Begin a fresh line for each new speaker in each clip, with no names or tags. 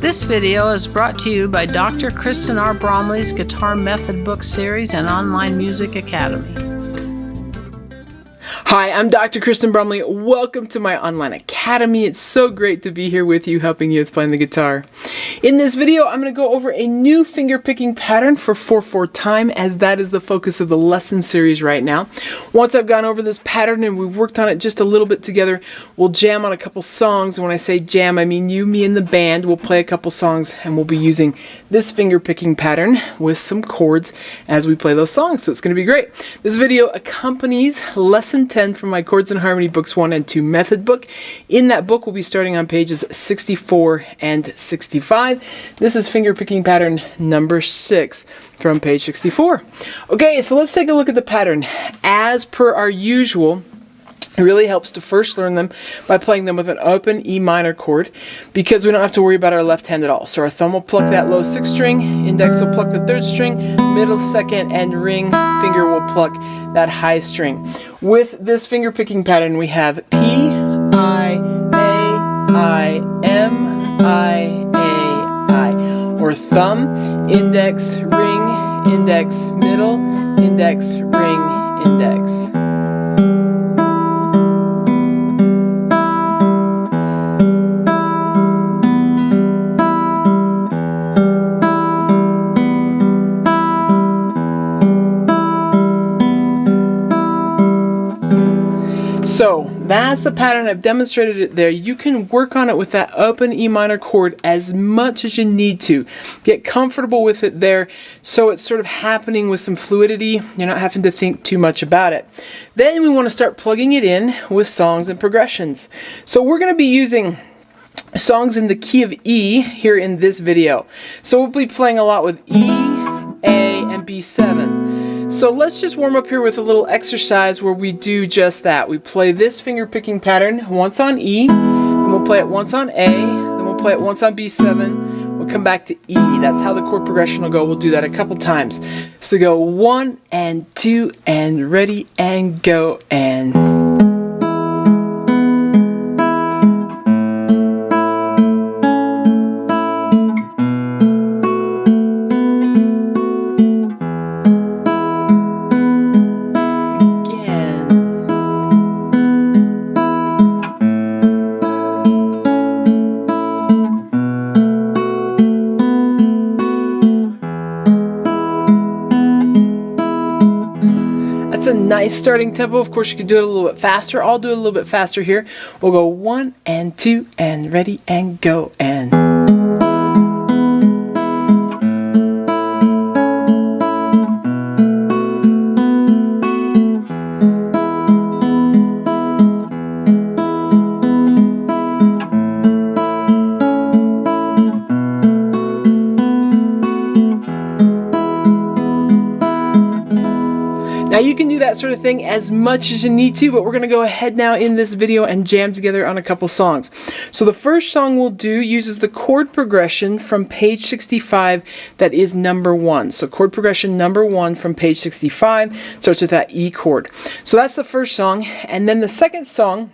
This video is brought to you by Dr. Kristen R. Bromley's Guitar Method Book Series and Online Music Academy.
Hi, I'm Dr. Kristen Bromley. Welcome to my online academy. It's so great to be here with you, helping you with playing the guitar. In this video, I'm going to go over a new finger picking pattern for 4/4 time, as that is the focus of the lesson series right now. Once I've gone over this pattern and we've worked on it just a little bit together, we'll jam on a couple songs. And when I say jam, I mean you, me, and the band. We'll play a couple songs and we'll be using this finger picking pattern with some chords as we play those songs. So it's going to be great. This video accompanies lesson 10 from my Chords and Harmony Books 1 and 2 method book. In that book, we'll be starting on pages 64 and 65. This is finger picking pattern number 6 from page 64. Okay, so let's take a look at the pattern. As per our usual, it really helps to first learn them by playing them with an open E minor chord, because we don't have to worry about our left hand at all. So our thumb will pluck that low 6th string, index will pluck the 3rd string, middle 2nd, and ring finger will pluck that high string. With this finger picking pattern, we have P, I, A, I, M, I, A, I, or thumb, index, ring, index, middle, index, ring, index. So that's the pattern. I've demonstrated it there. You can work on it with that open E minor chord as much as you need to. Get comfortable with it there so it's sort of happening with some fluidity. You're not having to think too much about it. Then we want to start plugging it in with songs and progressions. So we're going to be using songs in the key of E here in this video. So we'll be playing a lot with E, A, and B7. So let's just warm up here with a little exercise where we do just that. We play this finger picking pattern once on E, then we'll play it once on A, then we'll play it once on B7, we'll come back to E. That's how the chord progression will go. We'll do that a couple times. So go 1 and 2 and ready and go and... That's a nice starting tempo. Of course, you could do it a little bit faster. I'll do it a little bit faster here. We'll go 1 and 2 and ready and go and... Now you can do that sort of thing as much as you need to, but we're going to go ahead now in this video and jam together on a couple songs. So the first song we'll do uses the chord progression from page 65 that is number 1. So chord progression number 1 from page 65 starts with that E chord. So that's the first song, and then the second song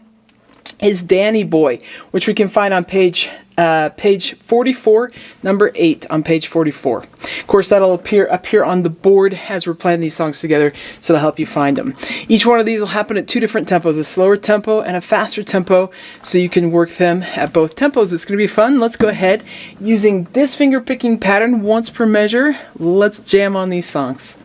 is Danny Boy, which we can find on page 44, number 8 on page 44. Of course, that'll appear up here on the board as we're playing these songs together, so it'll help you find them. Each one of these will happen at 2 different tempos, a slower tempo and a faster tempo, so you can work them at both tempos. It's going to be fun. Let's go ahead. Using this finger picking pattern once per measure, let's jam on these songs.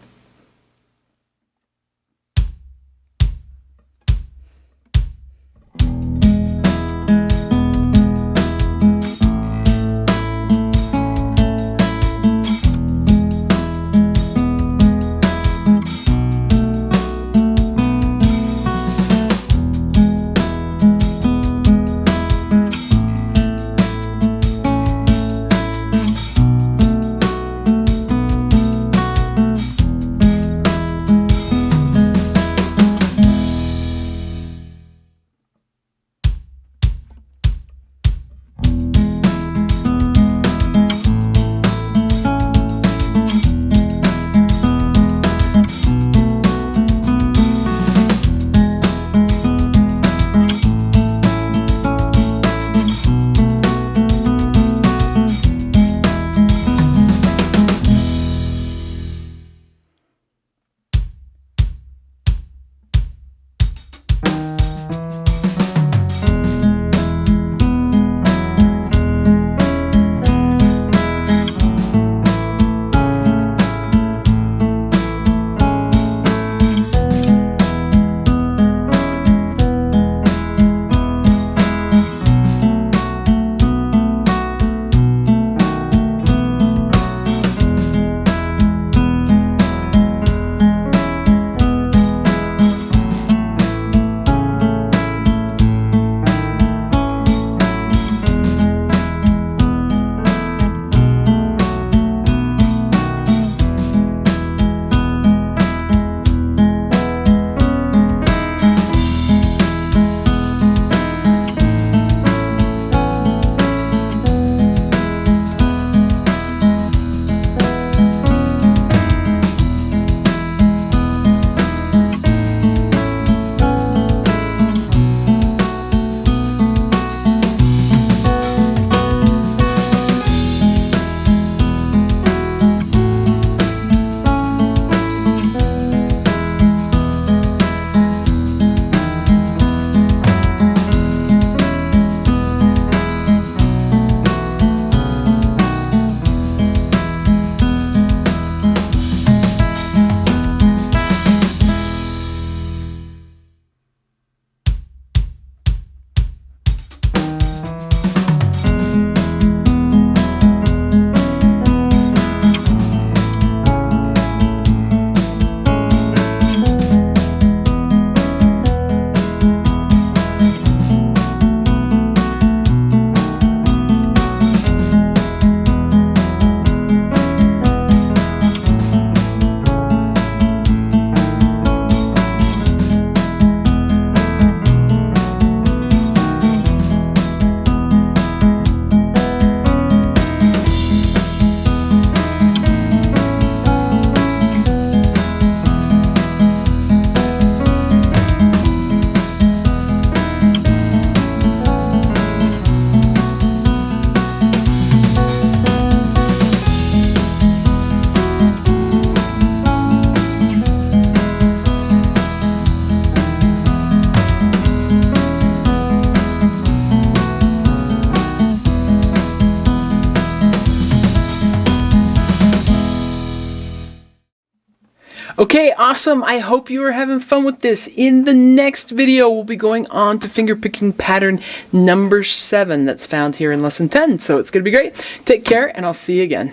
Okay, awesome. I hope you are having fun with this. In the next video, we'll be going on to fingerpicking pattern number 7 that's found here in lesson 10. So it's going to be great. Take care, and I'll see you again.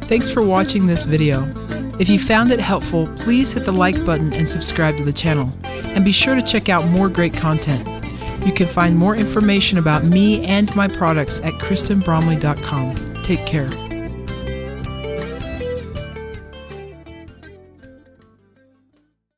Thanks for watching this video. If you found it helpful, please hit the like button and subscribe to the channel. And be sure to check out more great content. You can find more information about me and my products at KristenBromley.com. Take care.